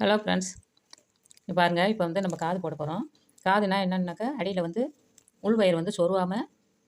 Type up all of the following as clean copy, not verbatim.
Hello friends, பாருங்கள். இப்போ வந்து நம்ம காது போட போகிறோம். காதுனா என்னன்னாக்கா, அடியில் வந்து உள் வயிறு வந்து சொருவாமல்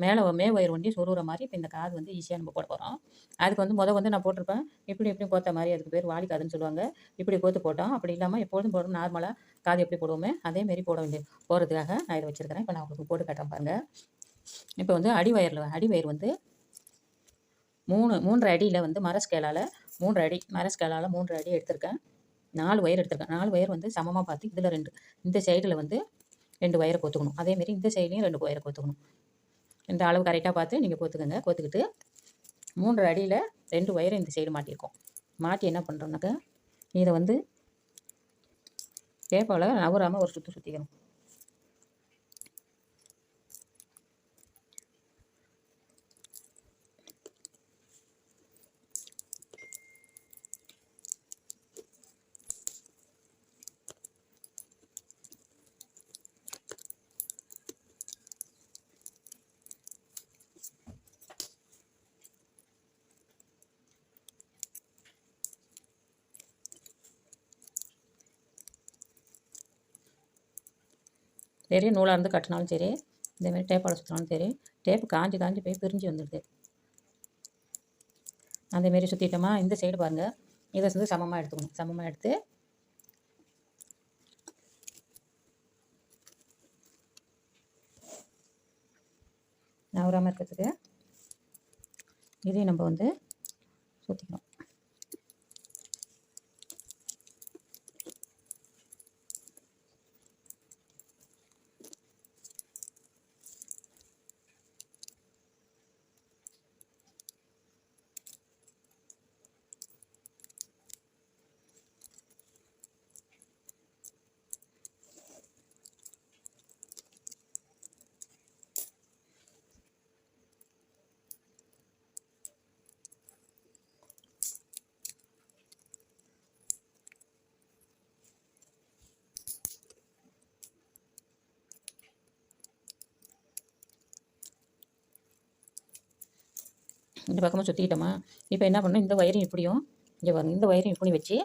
மேலே வயிறு ஒண்டி சொருகிற மாதிரி இப்போ இந்த காது வந்து ஈஸியாக நம்ம போட போகிறோம். அதுக்கு வந்து வந்து நான் போட்டிருப்பேன். இப்படி கோத்த மாதிரி, அதுக்கு பேர் வாலி காதுன்னு சொல்லுவாங்க. இப்படி கோத்து போட்டோம். அப்படி இல்லாமல் எப்பொழுதும் போடும் நார்மலாக காது எப்படி போடுவோமே அதேமாரி போடுறதுக்காக நான் இதை வச்சுருக்கிறேன். இப்போ நான் உங்களுக்கு போட்டு காட்டுறேன் பாருங்கள். இப்போ வந்து அடி வயிறு வந்து 3 அடியில் வந்து மர ஸ்கேலால் 3 அடி எடுத்திருக்கேன். 4 ஒயர் எடுத்திருக்கேன். 4 ஒயர் வந்து சமமாக பார்த்து இதில் 2 இந்த சைடில் வந்து 2 ஒயரை கோத்துக்கணும். அதேமாரி இந்த சைட்லேயும் 2 ஒயரை கோத்துக்கணும். இந்த அளவு கரெக்டாக பார்த்து நீங்கள் கோத்துக்கோங்க. கோத்துக்கிட்டு 3 அடியில் 2 ஒயரை இந்த சைடு மாட்டியிருக்கோம். மாட்டி என்ன பண்ணுறோம்னாக்கா, இதை வந்து பேப்பால் நவராமல் ஒரு சுற்றிக்கணும். சரி, நூலாக இருந்து கட்டினாலும் சரி, இதேமாரி டேப்பால் சுற்றினாலும் சரி, டேப்பு காஞ்சி போய் பிரிஞ்சு வந்துடுது. அதேமாரி சுற்றிட்டோமா, இந்த சைடு பாருங்கள். இதை வந்து சமமாக எடுத்துக்கணும். சமமாக எடுத்து நவராமல் இருக்கிறதுக்கு இதையும் நம்ம வந்து சுற்றிக்கணும். இந்த பக்கமாக சுற்றிக்கிட்டோமா, இப்போ என்ன பண்ணணும், இந்த வயரையும் இப்படியும் இங்கே பாருங்கள், இந்த வயரையும் இப்படி வச்சு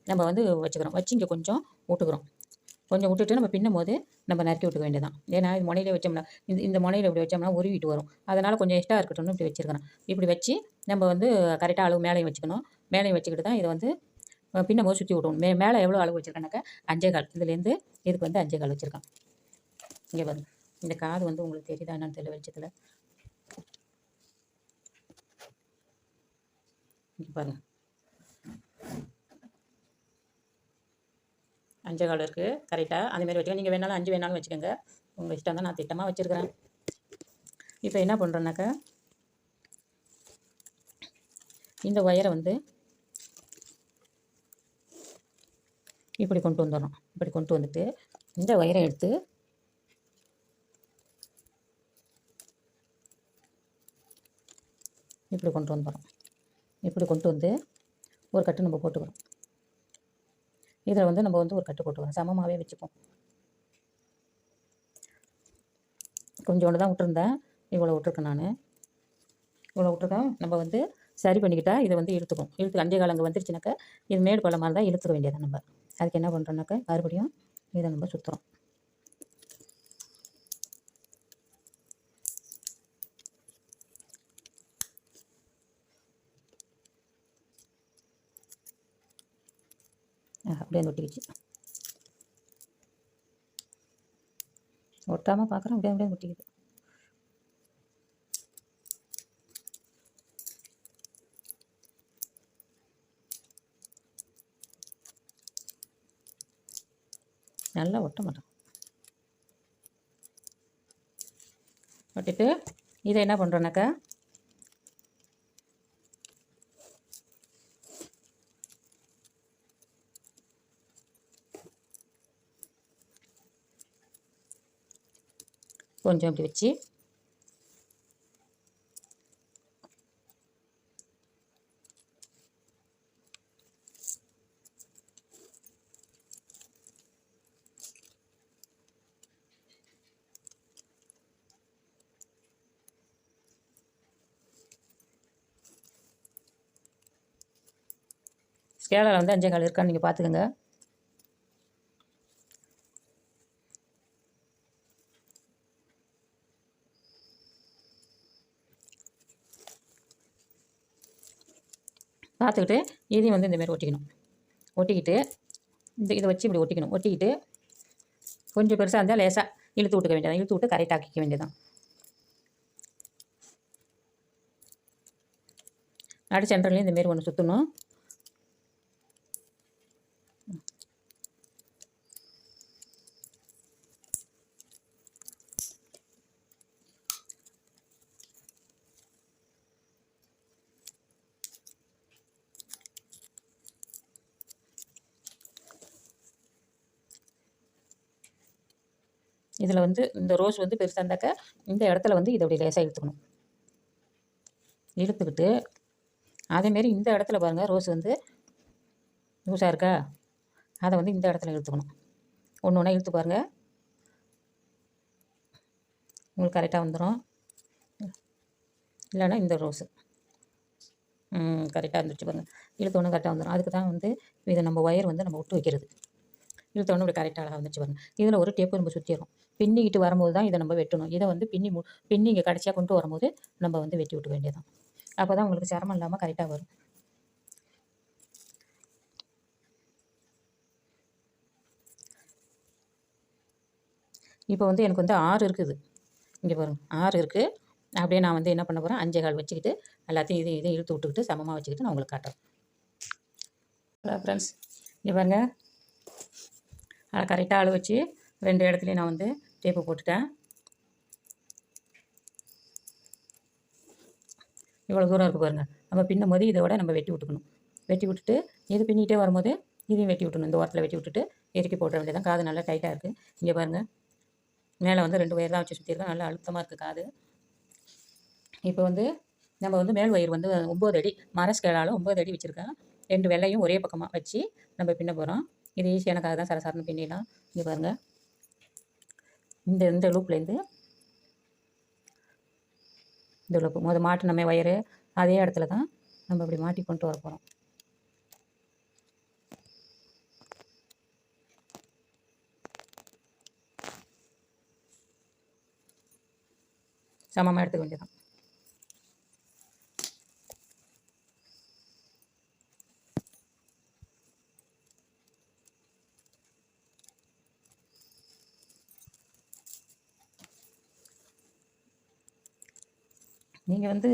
நம்ம வந்து வச்சுக்கிறோம். வச்சு இங்கே கொஞ்சம் விட்டுக்கிறோம். கொஞ்சம் விட்டுட்டு நம்ம பின்னும் போது நம்ம நறுக்கி விட்டுக்க வேண்டியதான். ஏன்னா இது முனையில் வச்சோம்னா, இந்த முனையில் இப்படி வச்சோம்னா உருவிட்டு வரும். அதனால் கொஞ்சம் எக்ஸ்ட்ரா இருக்கட்டும்னு இப்படி வச்சுருக்கிறேன். இப்படி வச்சு நம்ம வந்து கரெக்டாக அளவு மேலேயும் வச்சுக்கணும். மேலேயும் வச்சுக்கிட்டு தான் இதை வந்து பின்னும் போது சுற்றி விட்டுவோம். மேலே எவ்வளோ அளவு வச்சுருக்கேன்னாக்கா 5.25. இதுலேருந்து இதுக்கு வந்து 5.25 வச்சுருக்கேன். இங்கே பாருங்கள், இந்த காது வந்து உங்களுக்கு தெரியுதா என்னன்னு தெரியல வெளிச்சத்தில். இங்கே பாருங்கள், 5.25 இருக்குது கரெக்டாக. அதேமாதிரி வச்சுக்கோங்க. நீங்கள் வேணாலும் 5 வேணாலும் வச்சுக்கோங்க, உங்கள் இஷ்டம் தான். நான் திட்டமாக வச்சுருக்கிறேன். இப்போ என்ன பண்ணுறேன்னாக்கா, இந்த ஒயரை வந்து இப்படி கொண்டு வந்துடணும். இப்படி கொண்டு வந்துட்டு இந்த ஒயரை எடுத்து இப்படி கொண்டு வந்துடும். இப்படி கொண்டு வந்து ஒரு கட்டு நம்ம போட்டுக்கிறோம். இதில் வந்து நம்ம வந்து ஒரு கட்டு போட்டுக்கிறோம். சமமாகவே வச்சுப்போம். கொஞ்சோண்டு தான் விட்டுருந்தேன், இவ்வளோ விட்டுருக்கேன். நான் இவ்வளோ விட்டுருக்கேன். நம்ம வந்து சரி பண்ணிக்கிட்டா இதை வந்து இழுத்துக்கும். 5.25 அங்கே வந்துருச்சுனாக்கா, இது மேடு பள்ளமாக இருந்தால் இழுத்துக்க வேண்டியதை நம்ம. அதுக்கு என்ன பண்ணுறோன்னாக்கா, மறுபடியும் இதை நம்ம சுற்றுறோம். அப்படியே ஒட்டிக்கிச்சு. ஒட்டாமல் பார்க்குறோம், அப்படியே ஒட்டிக்குது. நல்லா ஒட்ட மாட்டோம். ஒட்டிட்டு இதை என்ன பண்ணுறோன்னாக்கா, கொஞ்சம் இப்படி வச்சு ஸ்கேலில் வந்து 5.25 இருக்கான்னு நீங்கள் பார்த்துக்கோங்க. பார்த்துக்கிட்டு இதையும் வந்து இந்தமாரி ஒட்டிக்கணும். ஒட்டிக்கிட்டு இதை வச்சு இப்படி ஒட்டிக்கணும். ஒட்டிக்கிட்டு கொஞ்சம் பெருசாக இருந்தால் லேசாக இழுத்து விட்டுக்க வேண்டியதான். இழுத்து விட்டு கரெக்டாக ஆக்கிக்க வேண்டியதான். நடு சென்டர்லேயும் இந்தமாரி ஒன்று சுற்றணும். இதில் வந்து இந்த ரோஸ் வந்து பெருசாக இருந்தாக்க இந்த இடத்துல வந்து இதை அப்படி லேசாக இழுத்துக்கணும். இழுத்துக்கிட்டு அதேமாரி இந்த இடத்துல பாருங்கள், ரோஸ் வந்து லூஸாக இருக்கா, அதை வந்து இந்த இடத்துல இழுத்துக்கணும். ஒன்று ஒன்றா இழுத்து பாருங்கள், உங்களுக்கு கரெக்டாக வந்துடும். இல்லைன்னா இந்த ரோஸு கரெக்டாக இருந்துச்சு பாருங்கள். இழுத்தோன்னு கரெக்டாக வந்துடும். அதுக்கு தான் வந்து இதை நம்ம ஒயர் வந்து நம்ம விட்டு வைக்கிறது. இழுத்தோன்னு இப்படி கரெக்டாக அழகாக வந்துச்சு பாருங்கள். இதில் ஒரு டேப்பு நம்ம சுற்றிடும். பின்னிக்கிட்டு வரும்போது தான் இதை நம்ம வெட்டணும். இதை வந்து பின்னி இங்கே கடைசியாக கொண்டு வரும்போது நம்ம வந்து வெட்டி விட்டுக்க வேண்டியதான். அப்போ தான் உங்களுக்கு சிரமம் இல்லாமல் கரெக்டாக வரும். இப்போ வந்து எனக்கு வந்து 6 இருக்குது. இங்கே பாருங்கள், 6 இருக்குது. அப்படியே நான் வந்து என்ன பண்ண போகிறேன், 5 கால் வச்சுக்கிட்டு எல்லாத்தையும் இதையும் இழுத்து விட்டுக்கிட்டு சமமாக வச்சுக்கிட்டு நான் உங்களுக்கு காட்டுறேன். ஹலோ ஃப்ரெண்ட்ஸ், இங்கே பாருங்கள், அதை கரெக்டாக அளவு வச்சு 2 இடத்துலையும் நான் வந்து டேப்பு போட்டுட்டேன். இவ்வளோ தூரம் இருக்குது பாருங்கள். நம்ம பின்னும் போது இதோட நம்ம வெட்டி விட்டுக்கணும். வெட்டி விட்டுட்டு இது பின்னிகிட்டே வரும்போது இதையும் வெட்டி விட்டணும். இந்த ஓரத்தில் வெட்டி விட்டுட்டு இறுக்கி போட வேண்டியதான். காது நல்லா டைட்டாக இருக்குது. இங்கே பாருங்கள், மேலே வந்து 2 ஒயர் தான் வச்சு சுற்றிருக்கேன். நல்லா அழுத்தமாக இருக்குது காது. இப்போ வந்து நம்ம வந்து மேல் ஒயர் வந்து 9 அடி மர ஸ்கேலால் 9 அடி வச்சுருக்கேன். 2 வெள்ளையும் ஒரே பக்கமாக வச்சு நம்ம பின்ன போகிறோம். இது ஈஸியானக்காக தான் சரசரன்னு பின்னிடலாம். இங்கே பாருங்கள், இந்த லூப்லேருந்து இந்த லூப்பு மாட்டு நம்ம ஒயரு அதே இடத்துல தான் நம்ம இப்படி மாட்டி கொண்டு வர போகிறோம். சமமாக எடுத்துக்க வேண்டியதான். நீங்கள் வந்து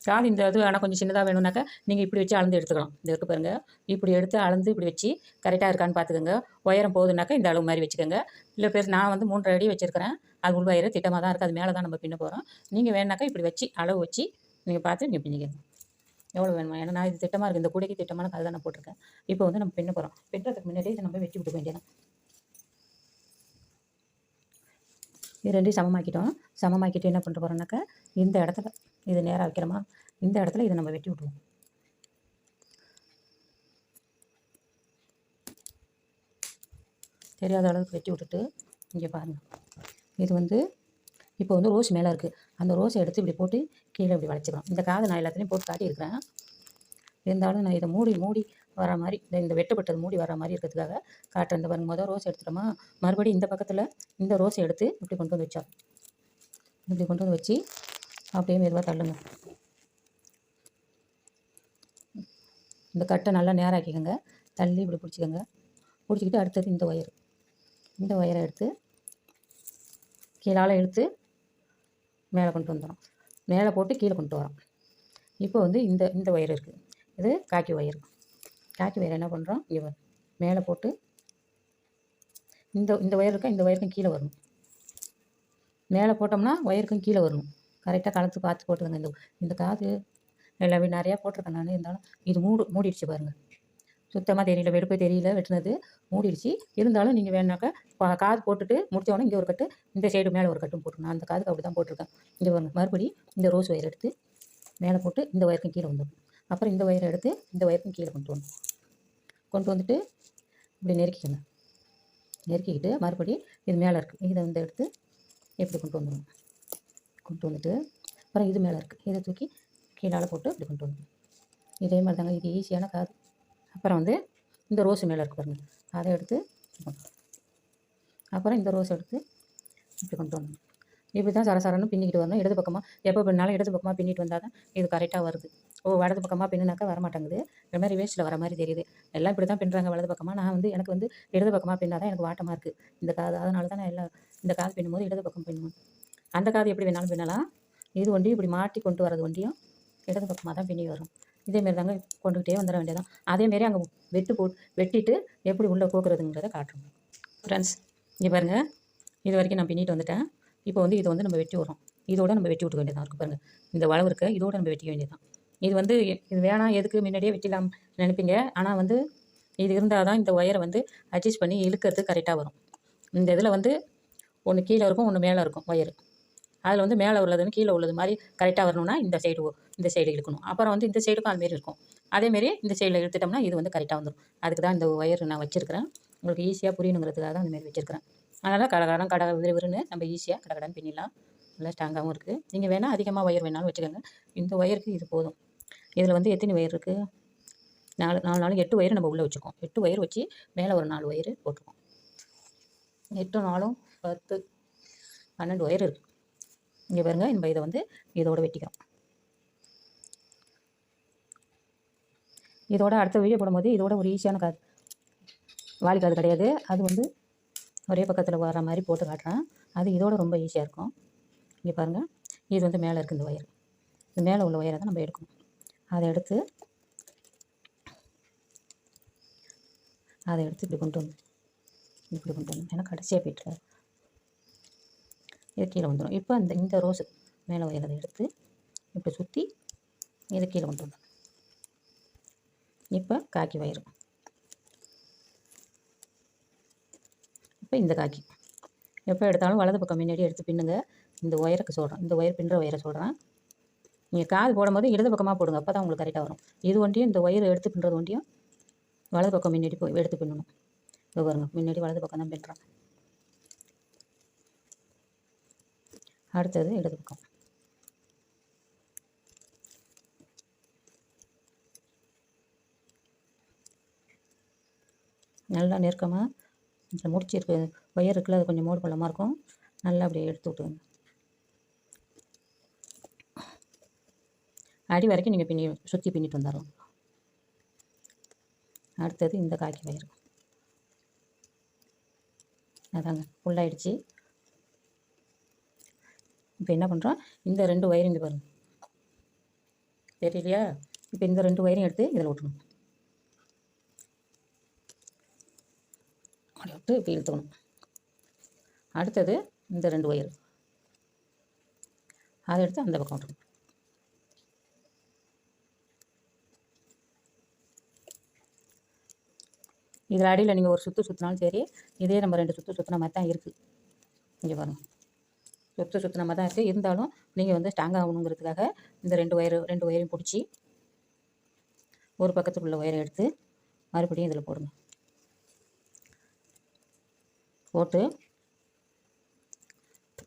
காது இந்த இது ஆனால் கொஞ்சம் சின்னதாக வேணும்னாக்கா நீங்கள் இப்படி வச்சு அளந்து எடுத்துக்கலாம். இந்த இருக்கு பாருங்கள், இப்படி எடுத்து அளந்து இப்படி வச்சு கரெக்டாக இருக்கான்னு பார்த்துக்கோங்க. உயரம் போகுதுனாக்கா இந்த அளவு மாதிரி வச்சுக்கோங்க. இல்லை பேர் நான் வந்து 3 அடி வச்சுருக்கிறேன். அது உள் வயிறு திட்டமாக தான் இருக்குது. அது மேலே தான் நம்ம பின்ன போகிறோம். நீங்கள் வேணாக்கா இப்படி வச்சு அளவு வச்சு நீங்கள் பார்த்து நீங்கள் பின்னிக்கணும் எவ்வளோ வேணுமா. ஏன்னா நான் இது திட்டமாக இருக்குது, இந்த கூடைக்கு திட்டமான காது தான் நான் போட்டிருக்கேன். இப்போ வந்து நம்ம பின்ன போகிறோம். பின்னுறதுக்கு முன்னாடியே இதை நம்ம வெட்டி விட வேண்டியதான். இது 2 சமமாக்கிட்டோம். சமமாக்கிட்டு என்ன பண்ணுற போகிறோம்னாக்கா இந்த இடத்துல இது நேராக வைக்கிறோமா, இந்த இடத்துல இதை நம்ம வெட்டி விட்டுருவோம். தெரியாத அளவுக்கு வெட்டி விட்டுட்டு இங்கே பாருங்கள், இது வந்து இப்போ வந்து ரோஸ் மேலே இருக்குது. அந்த ரோஸை எடுத்து இப்படி போட்டு கீழே இப்படி வளைச்சிக்கலாம். இந்த காதை நான் எல்லாத்துலேயும் போட்டு காட்டியிருக்கிறேன். இருந்தாலும் நான் இதை மூடி வர மாதிரி இந்த வெட்டப்பட்டது மூடி வர மாதிரி இருக்கிறதுக்காக காட்டுறேன். இந்த பாருங்கள், ரோஸ் எடுத்துட்டோமா, மறுபடியும் இந்த பக்கத்தில் இந்த ரோஸை எடுத்து இப்படி கொண்டு வந்து வச்சோம். இப்படி கொண்டு வந்து வச்சு அப்படியே மெதுவாக தள்ளுங்க. இந்த கட்டை நல்லா நேராக்கிக்கோங்க. தள்ளி இப்படி பிடிச்சிக்கோங்க. பிடிச்சிக்கிட்டு அடுத்தது இந்த ஒயரை எடுத்து கீழால் இழுத்து மேலே கொண்டு வந்துடும். மேலே போட்டு கீழே கொண்டு வரோம். இப்போ வந்து இந்த ஒயர் இருக்குது, இது காக்கி ஒயர். காக்கி ஒயர் என்ன பண்ணுறோம், இங்கே மேலே போட்டு இந்த ஒயர் இருக்கா, இந்த ஒயருக்கும் கீழே வரணும். மேலே போட்டோம்னா ஒயருக்கும் கீழே வரணும். கரெக்டாக கலத்து பார்த்து போட்டுக்கோங்க. இந்த காது எல்லாமே நிறையா போட்டிருக்கேன் நான். இருந்தாலும் இது மூடிடுச்சு பாருங்கள். சுத்தமாக தெரியல, வெடுப்பே தெரியல, வெட்டினது மூடிடுச்சு. இருந்தாலும் நீங்கள் வேணாக்கா காது போட்டுட்டு முடித்தோடனே இங்கே ஒரு கட்டு, இந்த சைடு மேலே ஒரு கட்டும் போட்டுருணும். அந்த காதுக்கு அப்படி தான் போட்டிருக்கேன். இங்கே பாருங்கள், மறுபடி இந்த ரோஸ் ஒயர் எடுத்து மேலே போட்டு இந்த ஒயருக்கும் கீழே வந்துடும். அப்புறம் இந்த ஒயரை எடுத்து இந்த ஒயருக்கும் கீழே கொண்டு வந்துட்டு இப்படி நெருக்கிக்கிட்டு மறுபடி இது மேலே இருக்குது, இதை வந்து எடுத்து எப்படி கொண்டு வந்துட்டு அப்புறம் இது மேலே இருக்குது, இதை தூக்கி கீழால் போட்டு இப்படி கொண்டு வந்துடும். இதே மாதிரி தாங்க, இது ஈஸியான காது. அப்புறம் வந்து இந்த ரோஸு மேலே இருக்குது பாருங்கள், அதை எடுத்து அப்புறம் இந்த ரோஸ் எடுத்து இப்படி கொண்டு வரணும். இப்படி தான் சரசரன்னு பின்னிக்கிட்டு வரணும். இடது பக்கமாக எப்போ பின்னாலும் இடது பக்கமாக பின்னிட்டு வந்தால் தான் இது கரெக்டாக வருது. வலது பக்கமாக பின்னுனாக்கா வரமாட்டேங்குது. இந்த மாதிரி வேஸ்ட்டில் வர மாதிரி தெரியுது. எல்லாம் இப்படி தான் பின்னுறாங்க வலது பக்கமாக. நான் வந்து எனக்கு வந்து இடது பக்கமாக பின்னா தான் எனக்கு வாட்டமாக இருக்குது இந்த காது. அதனால தான் நான் எல்லாம் இந்த காது பின்னும்போது இடது பக்கம் பின்னணும். அந்த காது எப்படி வேணாலும் பின்னலாம். இது ஒண்டியும் இப்படி மாட்டி கொண்டு வரது ஒண்டியும் இடது பக்கமாக தான் பின்னி வரும். இதேமாரி தாங்க கொண்டுக்கிட்டே வந்துட வேண்டியதான். அதேமாரி அங்கே வெட்டிட்டு எப்படி உள்ளே கோக்குறதுங்கிறத காட்டுறோம் ஃப்ரெண்ட்ஸ். இங்கே பாருங்கள், இது வரைக்கும் நான் பின்னிட்டு வந்துட்டேன். இப்போ வந்து இதை வந்து நம்ம வெட்டி வரோம். இதோட நம்ம வெட்டி விட்டுக்க வேண்டியதான் இருக்குது பாருங்கள். இந்த வளவு இருக்க இதோட நம்ம வெட்டிக்க வேண்டியதான். இது வந்து இது வேணாம் எதுக்கு முன்னாடியே வெட்டிலாம் நினைப்பீங்க. ஆனால் வந்து இது இருந்தால் தான் இந்த ஒயரை வந்து அட்ஜஸ்ட் பண்ணி இழுக்கிறது கரெக்டாக வரும். இந்த இதில் வந்து ஒன்று கீழே இருக்கும், ஒன்று மேலே இருக்கும் ஒயரு. அதில் வந்து மேலே உள்ளதுன்னு கீழே உள்ளது மாதிரி கரெக்டாக வரணும்னா இந்த சைடு இழுக்கணும். அப்புறம் வந்து இந்த சைடுக்கும் அதுமாரி இருக்கும். அதேமாரி இந்த சைடில் இழுத்துட்டோம்னா இது வந்து கரெக்டாக வந்துடும். அதுக்கு தான் இந்த ஒயர் நான் வச்சுருக்கிறேன். உங்களுக்கு ஈஸியாக புரியணுங்கிறதுக்காக தான் அந்தமாரி வச்சுருக்கிறேன். அதனால் கடை விறுவிறுன்னு நம்ம ஈஸியாக கடகடன்னு பின்னிடலாம். நல்லா ஸ்ட்ராங்காகவும் இருக்குது. நீங்கள் வேணால் அதிகமாக ஒயர் வேணாலும் வச்சுக்கோங்க. இந்த ஒயருக்கு இது போதும். இதில் வந்து எத்தனை ஒயர் இருக்குது? 4 8 ஒயர் நம்ம உள்ளே வச்சுருக்கோம். 8 ஒயர் வச்சு மேலே ஒரு 4 ஒயர் போட்டிருக்கோம். 8 4 10 12 ஒயர் இருக்குது. இங்கே பாருங்கள், நம்ம இதை வந்து இதோட வெட்டிக்கிறோம். இதோட அடுத்த வீடியோ போடும்போது இதோட ஒரு ஈஸியான காது வாலி காது கிடையாது. அது வந்து ஒரே பக்கத்தில் வர மாதிரி போட்டு காட்டுறேன். அது இதோட ரொம்ப ஈஸியாக இருக்கும். இங்கே பாருங்கள், இது வந்து மேலே இருக்குது. இந்த ஒயர், இந்த மேலே உள்ள ஒயரை தான் நம்ம எடுக்கணும். அதை எடுத்து இப்படி கொண்டு வந்து ஏன்னா கடைசியாக போய்ட்டு இது கீழே வந்துடும். இப்போ இந்த ரோஸு மேலே ஒயர் அதை எடுத்து இப்படி சுற்றி இது கீழே கொண்டு வந்தோம். இப்போ காக்கி ஒயர். இப்போ இந்த காக்கி எப்போ எடுத்தாலும் வலது பக்கம் முன்னாடி எடுத்து பின்னுங்க. இந்த ஒயருக்கு சொல்கிறேன், இந்த ஒயர் பின்னுற ஒயரை சொல்கிறேன். நீங்கள் காது போடும்போது இடது பக்கமாக போடுங்க, அப்போ தான் உங்களுக்கு கரெக்டாக வரும். இது ஒன்றியும் இந்த ஒயர் எடுத்து பின்னுறது ஒன்றியும் வலது பக்கம் முன்னாடி போய் எடுத்து பின்னணும். இப்போ பாருங்க, முன்னாடி வலது பக்கம் தான் பின்னுறேன். அடுத்தது இடது பக்கம். நல்லா நெருக்கமாக இந்த முடிச்சு இருக்கு ஒயர் இருக்குல்ல, அது கொஞ்சம் மோடு பள்ளமாக இருக்கும். நல்லா அப்படியே எடுத்து விட்டுருங்க. அடி வரைக்கும் நீங்கள் சுற்றி பின்னிட்டு வந்துடலாம். அடுத்தது இந்த காக்கி ஒயர். அதாங்க ஃபுல்லாகிடுச்சு. இப்போ என்ன பண்ணுறோம், இந்த 2 ஒயரும் இங்கே பாருங்கள் தெரியலையா? இப்போ இந்த 2 ஒயரையும் எடுத்து இதில் விட்டுணும். அப்படி விட்டு இப்போ இழுத்துக்கணும். அடுத்தது இந்த 2 ஒயர் அதை எடுத்து அந்த பக்கம் விட்டுணும். இதில் அடியில் நீங்கள் ஒரு சுற்றினாலும் சரி, இதே நம்ம 2 சுற்றின மாதிரி தான் இருக்குது. இங்கே பாருங்கள், சுற்றின மாதிரி தான் இருக்குது. இருந்தாலும் நீங்கள் வந்து ஸ்ட்ராங் ஆகணுங்கிறதுக்காக இந்த 2 ஒயரையும் பிடிச்சி ஒரு பக்கத்துக்குள்ள ஒயரை எடுத்து மறுபடியும் இதில் போடுங்க. போட்டு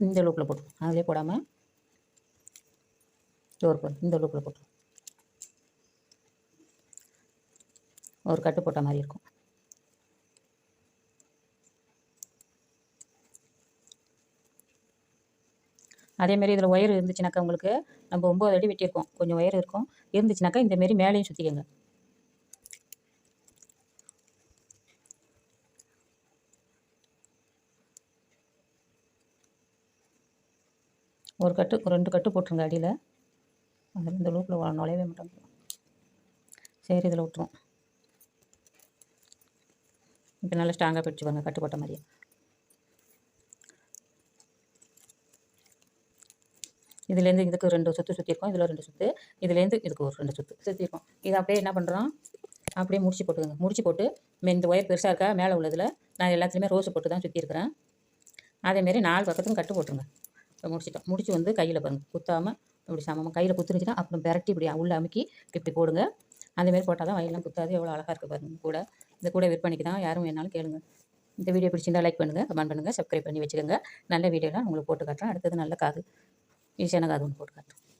இந்த லூப்பில் போட்டு அதிலே போடாமல் இந்த லூப்பில் போட்டு ஒரு கட்டு போட்ட மாதிரி இருக்கும். அதேமாரி இதில் ஒயர் இருந்துச்சுனாக்கா உங்களுக்கு நம்ம 9 அடி வெட்டியிருக்கோம், கொஞ்சம் ஒயர் இருக்கும் இருந்துச்சுனாக்கா இந்தமாரி மேலேயும் சுற்றிக்கங்க. ஒரு கட்டு 2 கட்டு போட்டுருங்க அடியில். அதில் இந்த லூப்பில் நுழையவே மாட்டோம். சரி, இதில் விட்டுருவோம். இப்போ நல்லா ஸ்ட்ராங்காக பிடிச்சிக்கோங்க கட்டு போட்ட மாதிரியே. இதுலேருந்து இதுக்கு 2 சுற்று சுற்றிருக்கோம், இதில் 2 சுற்று, இதுலேருந்து இதுக்கு ஒரு 2 சுற்று சுற்றிருக்கோம். இதை அப்படியே என்ன பண்ணுறோம், அப்படியே முடிச்சு போட்டுக்கோங்க. முடிச்சு போட்டு இந்த ஒயர் பெருசாக இருக்கா மேலே உள்ளதில் நான் எல்லாத்துலேயுமே ரோஸு போட்டு தான் சுற்றிருக்கிறேன். அதேமாரி 4 பக்கத்துக்கும் கட்டு போட்டுருங்க. இப்போ முடிச்சிட்டோம். முடிச்சு வந்து கையில் பாருங்கள் குத்தாமல் இப்படி சமமாக கையில் குத்துருச்சுன்னா அப்புறம் பெரட்டி இப்படி உள்ளே அமுக்கி இப்படி போடுங்க. அந்தமாரி போட்டால் தான் வயல்லாம் குத்தாது. எவ்வளோ அழகாக இருக்குது பாருங்கள். கூட இந்த கூட விற்பனைக்கு தான், யாரும் வேணாலும் கேளுங்க. இந்த வீடியோ பிடிச்சிருந்தால் லைக் பண்ணுங்கள், கமெண்ட் பண்ணுங்கள், சப்ஸ்கிரைப் பண்ணி வச்சுக்கோங்க. நல்ல வீடியோலாம் உங்களுக்கு போட்டு காட்டுறேன். அடுத்தது நல்ல காது ஈஸியான காது ஒன்று போட்டு காட்டுறேன்.